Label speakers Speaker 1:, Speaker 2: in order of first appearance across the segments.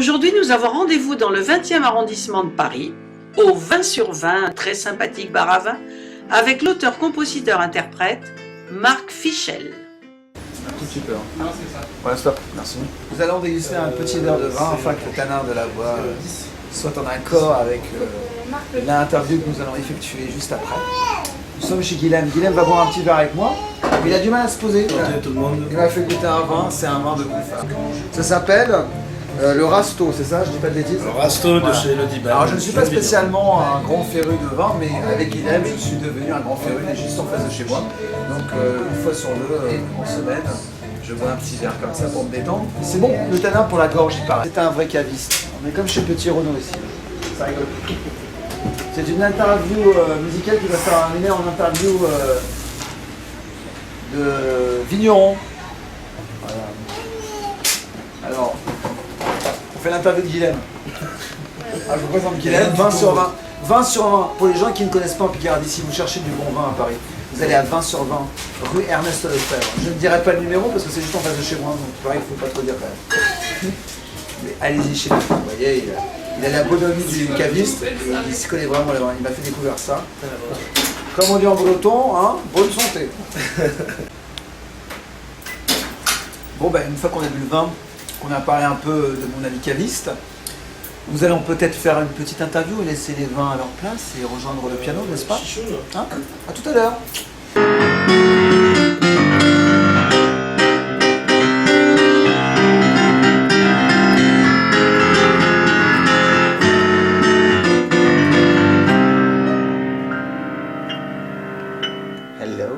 Speaker 1: Aujourd'hui, nous avons rendez-vous dans le 20e arrondissement de Paris, au 20 sur 20, un très sympathique bar à vin, avec l'auteur, compositeur, interprète, Marc Fischel.
Speaker 2: Un tout petit peu. Non, c'est ça. Voilà, stop. Merci. Nous allons déguster un petit verre de vin afin que le canard de la voix soit en accord avec l'interview que nous allons effectuer juste après. Nous sommes chez Guilhem. Guilhem va boire un petit verre avec moi. Il a du mal à se poser.
Speaker 3: Tout le monde.
Speaker 2: Il m'a fait goûter un vin, c'est un vin de confort. Ça s'appelle le Rasto, c'est ça? Je dis pas de bêtises?
Speaker 3: Le Rasto de chez Le Diban.
Speaker 2: Alors je ne suis pas spécialement un grand féru de vin, mais avec Guilhem, je suis devenu un grand féru, il est juste en face de chez moi. Donc une fois sur deux, en semaine, je bois un petit verre comme ça pour me détendre. C'est bon, le tanin pour la gorge, il paraît. C'est un vrai caviste. On est comme chez Petit Renaud ici. Ça rigole. C'est une interview musicale qui va se terminer en interview de vigneron. Voilà. Alors, on fait l'interview de Guilhem. Ah, je vous présente Guilhem, 20 sur 20. 20 sur 20. Pour les gens qui ne connaissent pas en Picardie, si vous cherchez du bon vin à Paris, vous allez à 20 sur 20, rue Ernest Lefebvre. Je ne dirai pas le numéro parce que c'est juste en face de chez moi, donc pareil, il ne faut pas trop dire quand même. Mais allez-y chez lui. Vous voyez, il a la bonhomie du caviste, et il se connaît vraiment les vins. Il m'a fait découvrir ça. Comme on dit en breton, hein, bonne santé. Bon, ben, une fois qu'on a bu le vin, qu'on a parlé un peu de mon avis caviste, nous allons peut-être faire une petite interview et laisser les vins à leur place et rejoindre le piano, n'est-ce pas? Hein? À tout à l'heure. Hello.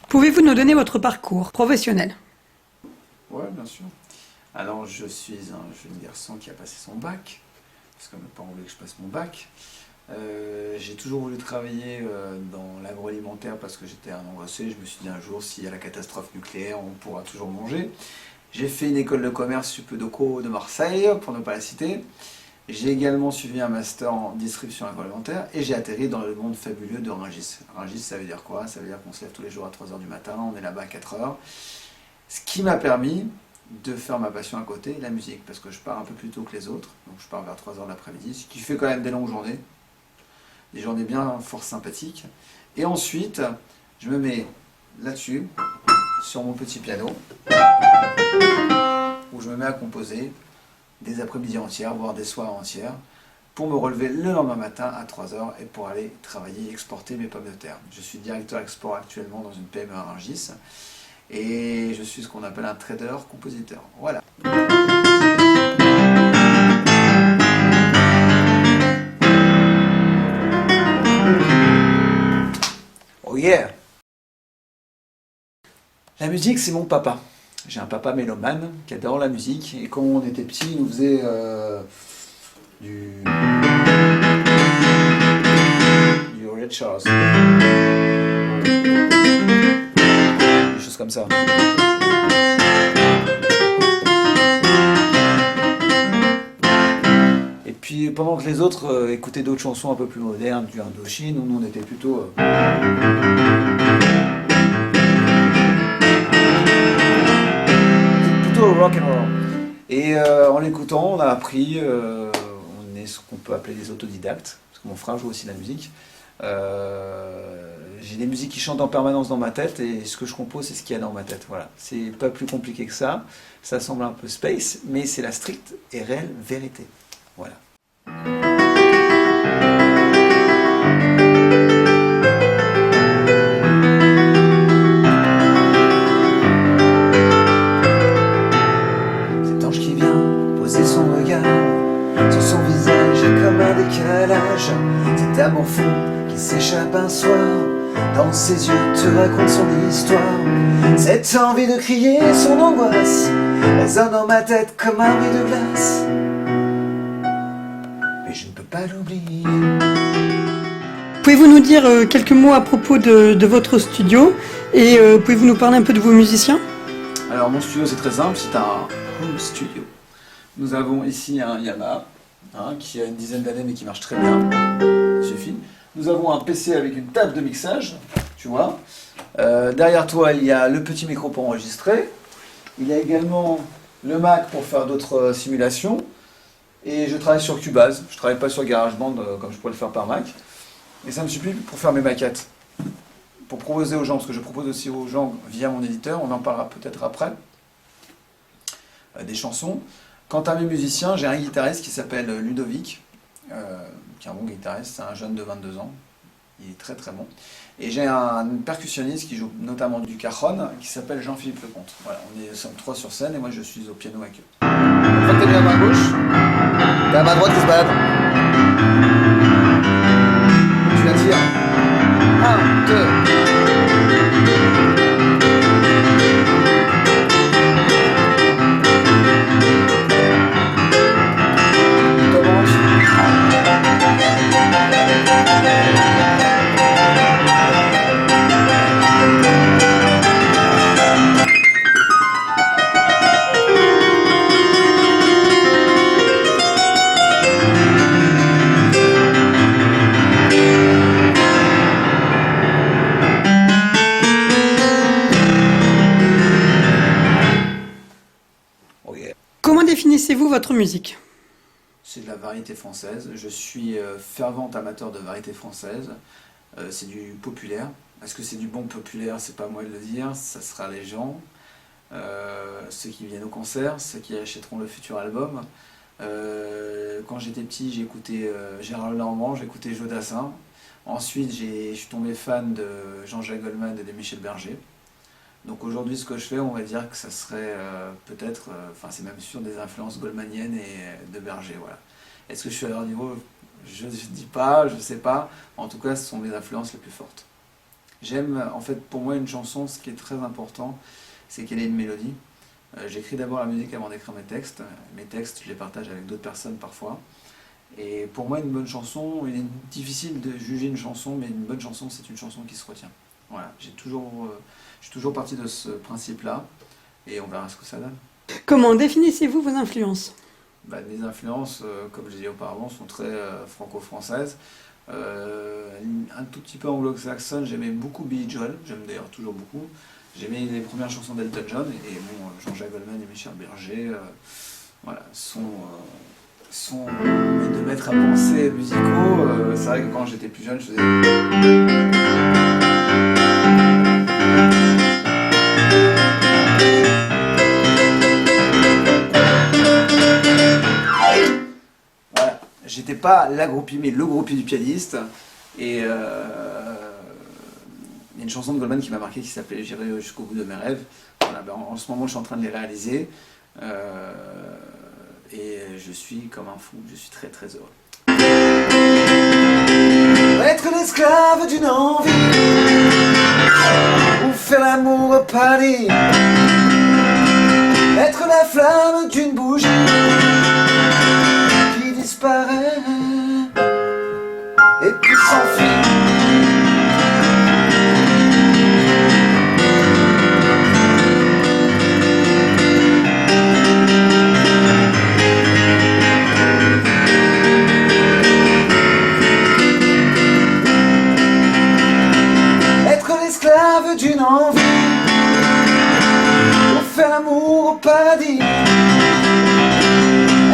Speaker 4: Pouvez-vous nous donner votre parcours professionnel?
Speaker 2: Ouais, bien sûr. Alors, je suis un jeune garçon qui a passé son bac, parce que mes parents voulaient que je passe mon bac. J'ai toujours voulu travailler dans l'agroalimentaire parce que j'étais un angoissé. Je me suis dit un jour, s'il y a la catastrophe nucléaire, on pourra toujours manger. J'ai fait une école de commerce Suppedoco de Marseille, pour ne pas la citer. J'ai également suivi un master en distribution agroalimentaire et j'ai atterri dans le monde fabuleux de Rungis. Rungis, ça veut dire quoi? Ça veut dire qu'on se lève tous les jours à 3 h du matin, on est là-bas à 4 h. Ce qui m'a permis de faire ma passion à côté, la musique, parce que je pars un peu plus tôt que les autres, donc je pars vers 3 h de l'après-midi, ce qui fait quand même des longues journées, des journées bien fort sympathiques. Et ensuite, je me mets là-dessus, sur mon petit piano, où je me mets à composer des après-midi entières, voire des soirs entières, pour me relever le lendemain matin à 3 h et pour aller travailler et exporter mes pommes de terre. Je suis directeur export actuellement dans une PME à Rungis et je suis ce qu'on appelle un trader-compositeur. Voilà. Oh yeah! La musique, c'est mon papa. J'ai un papa mélomane qui adore la musique et quand on était petit, il nous faisait du Ray Charles, des choses comme ça. Et puis pendant que les autres écoutaient d'autres chansons un peu plus modernes, du Indochine, nous on était plutôt rock and roll. Et en l'écoutant, on a appris, on est ce qu'on peut appeler des autodidactes, parce que mon frère joue aussi de la musique. J'ai des musiques qui chantent en permanence dans ma tête, et ce que je compose, c'est ce qu'il y a dans ma tête. Voilà. C'est pas plus compliqué que ça. Ça semble un peu space, mais c'est la stricte et réelle vérité. Voilà. Cet amour fou qui s'échappe un soir, dans ses yeux te raconte son histoire. Cette envie de crier son angoisse résonne dans ma tête comme un bruit de glace. Mais je ne peux pas l'oublier.
Speaker 4: Pouvez-vous nous dire quelques mots à propos de votre studio et pouvez-vous nous parler un peu de vos musiciens?
Speaker 2: Alors mon studio c'est très simple, c'est un home studio. Nous avons ici un Yamaha qui a une dizaine d'années mais qui marche très bien, il suffit. Nous avons un PC avec une table de mixage, tu vois. Derrière toi il y a le petit micro pour enregistrer. Il y a également le Mac pour faire d'autres simulations, et je travaille sur Cubase. Je travaille pas sur GarageBand comme je pourrais le faire par Mac, et ça me suffit pour faire mes maquettes, pour proposer aux gens, parce que je propose aussi aux gens via mon éditeur, on en parlera peut-être après, des chansons. Quant à mes musiciens, j'ai un guitariste qui s'appelle Ludovic, qui est un bon guitariste, c'est un jeune de 22 ans, il est très très bon. Et j'ai un percussionniste qui joue notamment du cajon, qui s'appelle Jean-Philippe Lecomte. Voilà, nous sommes 3 sur scène et moi je suis au piano avec eux. Une fois que t'as mis la main gauche, t'as la main droite qui se balade. Tu la tires. 1, 2.
Speaker 4: Comment définissez-vous votre musique?
Speaker 2: C'est de la variété française. Je suis fervent amateur de variété française. C'est du populaire. Est-ce que c'est du bon populaire? C'est pas à moi de le dire. Ça sera les gens, ceux qui viennent au concert, ceux qui achèteront le futur album. Quand j'étais petit, j'écoutais Gérard Lenormand, j'écoutais Jodassin. Ensuite, je suis tombé fan de Jean-Jacques Goldman et de Michel Berger. Donc aujourd'hui, ce que je fais, on va dire que ça serait peut-être, enfin c'est même sûr, des influences goldmaniennes et de Berger, voilà. Est-ce que je suis à leur niveau? Je ne dis pas, je ne sais pas. En tout cas, ce sont mes influences les plus fortes. J'aime, en fait, pour moi, une chanson, ce qui est très important, c'est qu'elle ait une mélodie. J'écris d'abord la musique avant d'écrire mes textes. Mes textes, je les partage avec d'autres personnes parfois. Et pour moi, une bonne chanson, il est difficile de juger une chanson, mais une bonne chanson, c'est une chanson qui se retient. Voilà, je suis toujours parti de ce principe-là, et on verra ce que ça donne.
Speaker 4: Comment définissez-vous vos influences?
Speaker 2: Mes influences, comme je disais auparavant, sont très franco-françaises. Un tout petit peu anglo-saxonne, j'aimais beaucoup Billy Joel, j'aime d'ailleurs toujours beaucoup. J'aimais les premières chansons d'Elton John, et bon, Jean-Jacques Goldman et Michel Berger voilà, sont de maîtres à penser musicaux. C'est vrai que quand j'étais plus jeune, je faisais... J'étais pas la groupie, mais le groupie du pianiste. Et il y a une chanson de Goldman qui m'a marqué qui s'appelait J'irai jusqu'au bout de mes rêves. Voilà, en ce moment, je suis en train de les réaliser. Et je suis comme un fou, je suis très très heureux. Être l'esclave d'une envie, ou faire l'amour au paradis, être la flamme d'une bougie qui disparaît et puis s'enfuit. Esclave d'une envie, pour faire l'amour au paradis,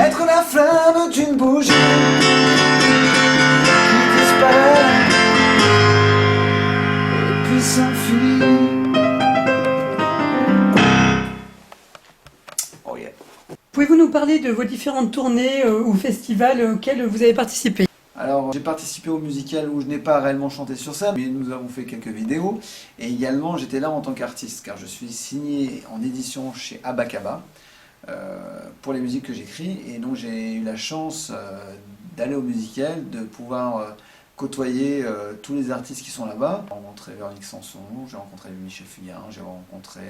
Speaker 2: être la flamme d'une bougie qui disparaît et puis s'enfuit. Oh yeah.
Speaker 4: Pouvez-vous nous parler de vos différentes tournées ou festivals auxquels vous avez participé?
Speaker 2: Alors, j'ai participé au musical où je n'ai pas réellement chanté sur scène, mais nous avons fait quelques vidéos. Et également, j'étais là en tant qu'artiste, car je suis signé en édition chez Abacaba pour les musiques que j'écris. Et donc, j'ai eu la chance d'aller au musical, de pouvoir côtoyer tous les artistes qui sont là-bas. J'ai rencontré Véronique Sanson, j'ai rencontré Michel Fugain, j'ai rencontré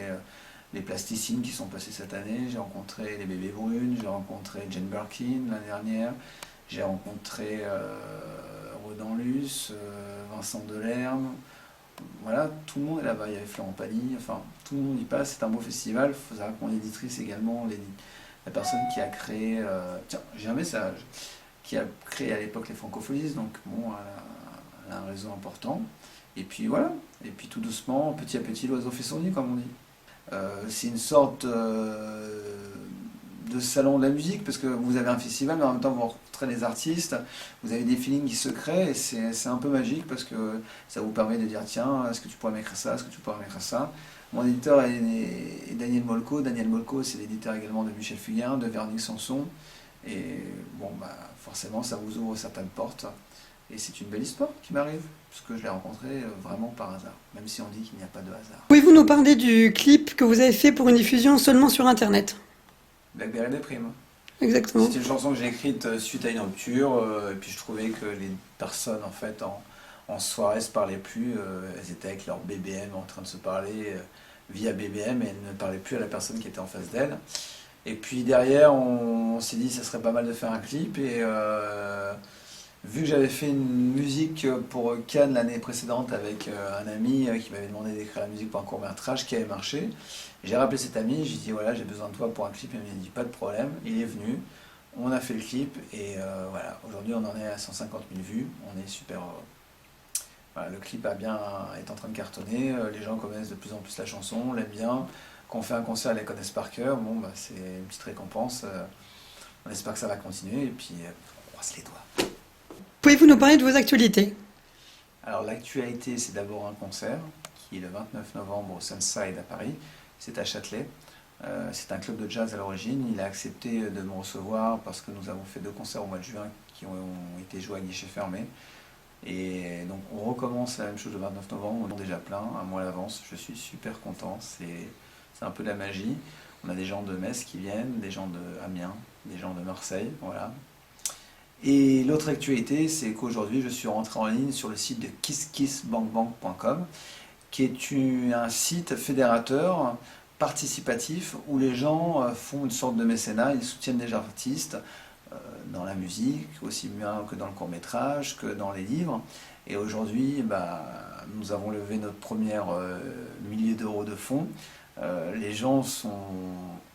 Speaker 2: les Plasticines qui sont passés cette année, j'ai rencontré les Bébés Brunes, j'ai rencontré Jane Birkin l'année dernière. J'ai rencontré Rodan Luce, Vincent Delerme, voilà, tout le monde est là-bas, il y avait Florent Pagny, enfin, tout le monde y passe, c'est un beau festival. Il faut savoir que mon éditrice également, la personne qui a créé, tiens, j'ai un message, qui a créé à l'époque les Francopholies, donc bon, elle a un réseau important. Et puis voilà, et puis tout doucement, petit à petit, l'oiseau fait son nid, comme on dit. C'est une sorte de salon de la musique, parce que vous avez un festival, mais en même temps vous rencontrez les artistes, vous avez des feelings qui se créent, et c'est un peu magique, parce que ça vous permet de dire, tiens, est-ce que tu pourrais m'écrire ça, est-ce que tu pourrais m'écrire ça. Mon éditeur est Daniel Molko. Daniel Molko, c'est l'éditeur également de Michel Fugain, de Véronique Sanson, et bon, bah, forcément, ça vous ouvre certaines portes, et c'est une belle histoire qui m'arrive, parce que je l'ai rencontré vraiment par hasard, même si on dit qu'il n'y a pas de hasard.
Speaker 4: Pouvez-vous nous parler du clip que vous avez fait pour une diffusion seulement sur Internet?
Speaker 2: Blackberry Déprime.
Speaker 4: Exactement.
Speaker 2: C'est une chanson que j'ai écrite suite à une rupture, et puis je trouvais que les personnes en fait en soirée se parlaient plus, elles étaient avec leur BBM en train de se parler via BBM, et elles ne parlaient plus à la personne qui était en face d'elles. Et puis derrière on s'est dit ça serait pas mal de faire un clip, et vu que j'avais fait une musique pour Cannes l'année précédente avec un ami qui m'avait demandé d'écrire la musique pour un court-métrage qui avait marché, j'ai rappelé cet ami, j'ai dit voilà, j'ai besoin de toi pour un clip, il m'a dit pas de problème, il est venu, on a fait le clip, et voilà, aujourd'hui on en est à 150 000 vues, on est super heureux. Voilà, le clip est en train de cartonner, les gens connaissent de plus en plus la chanson, on l'aime bien, quand on fait un concert, ils la connaissent par cœur, bon bah c'est une petite récompense, on espère que ça va continuer, et puis on croise les doigts.
Speaker 4: Pouvez-vous nous parler de vos actualités?
Speaker 2: Alors l'actualité, c'est d'abord un concert qui est le 29 novembre au Sunside à Paris, c'est à Châtelet. C'est un club de jazz à l'origine, il a accepté de me recevoir parce que nous avons fait 2 concerts au mois de juin qui ont été joués à guichet fermé. Et donc on recommence la même chose le 29 novembre, on est déjà plein, un mois à l'avance, je suis super content, c'est un peu de la magie. On a des gens de Metz qui viennent, des gens de Amiens, des gens de Marseille, voilà. Et l'autre actualité, c'est qu'aujourd'hui, je suis rentré en ligne sur le site de kisskissbankbank.com, qui est un site fédérateur participatif où les gens font une sorte de mécénat, ils soutiennent des artistes dans la musique, aussi bien que dans le court-métrage, que dans les livres. Et aujourd'hui, bah, nous avons levé notre première millier d'euros de fonds. Les gens sont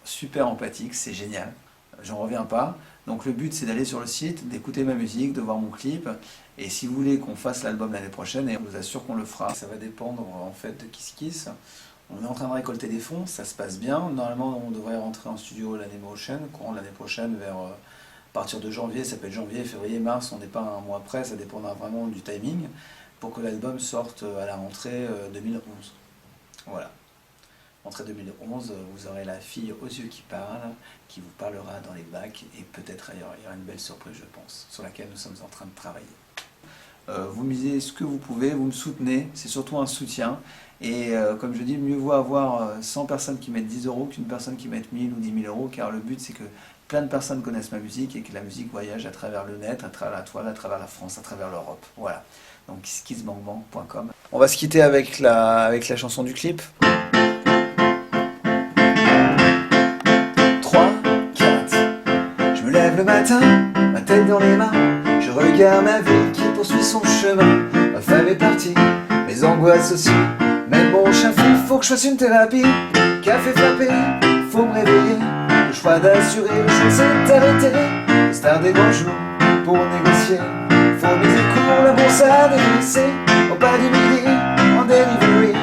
Speaker 2: super empathiques, c'est génial, j'en reviens pas. Donc le but c'est d'aller sur le site, d'écouter ma musique, de voir mon clip, et si vous voulez qu'on fasse l'album l'année prochaine, et on vous assure qu'on le fera. Ça va dépendre en fait de Kiss Kiss. On est en train de récolter des fonds, ça se passe bien. Normalement on devrait rentrer en studio l'année prochaine, courant de l'année prochaine, vers à partir de janvier, ça peut être janvier, février, mars, on n'est pas un mois près, ça dépendra vraiment du timing, pour que l'album sorte à la rentrée 2011. Voilà. Rentrée 2011, vous aurez la fille aux yeux qui parle, qui vous parlera dans les bacs, et peut-être ailleurs. Il y aura une belle surprise, je pense, sur laquelle nous sommes en train de travailler. Vous misez ce que vous pouvez, vous me soutenez, c'est surtout un soutien. Et comme je dis, mieux vaut avoir 100 personnes qui mettent 10 euros qu'une personne qui mette 1000 ou 10 000 euros, car le but c'est que plein de personnes connaissent ma musique et que la musique voyage à travers le net, à travers la toile, à travers la France, à travers l'Europe. Voilà. Donc kisskissbankbank.com. On va se quitter avec la chanson du clip. 3, 4. Je me lève le matin, ma tête dans les mains, je regarde ma vie qui poursuit son chemin. Ma femme est partie, mes angoisses aussi, même mon chien fou, faut que je fasse une thérapie. Café frappé, faut me réveiller, le choix d'assurer le choix s'est arrêté. Le star des grands jours pour négocier, faut miser court, la bourse a dévissé. Au pas du midi, en delivery,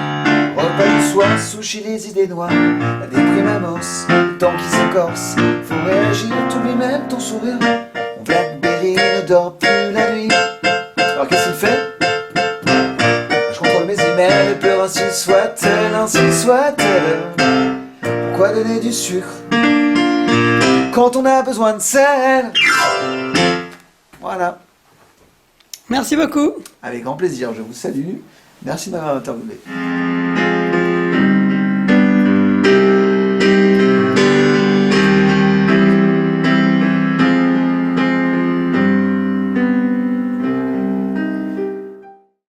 Speaker 2: repas du soir, sushi, les idées noires, la déprime amorce, le temps qui s'écorce, faut réagir, t'oublies même ton sourire. Mon Blackberry ne dort plus la nuit. Alors qu'est-ce qu'il fait? Je contrôle mes emails, et peur ainsi soit-elle, ainsi soit-elle. Pourquoi donner du sucre quand on a besoin de sel? Voilà.
Speaker 4: Merci beaucoup.
Speaker 2: Avec grand plaisir, je vous salue. Merci de m'avoir interviewé.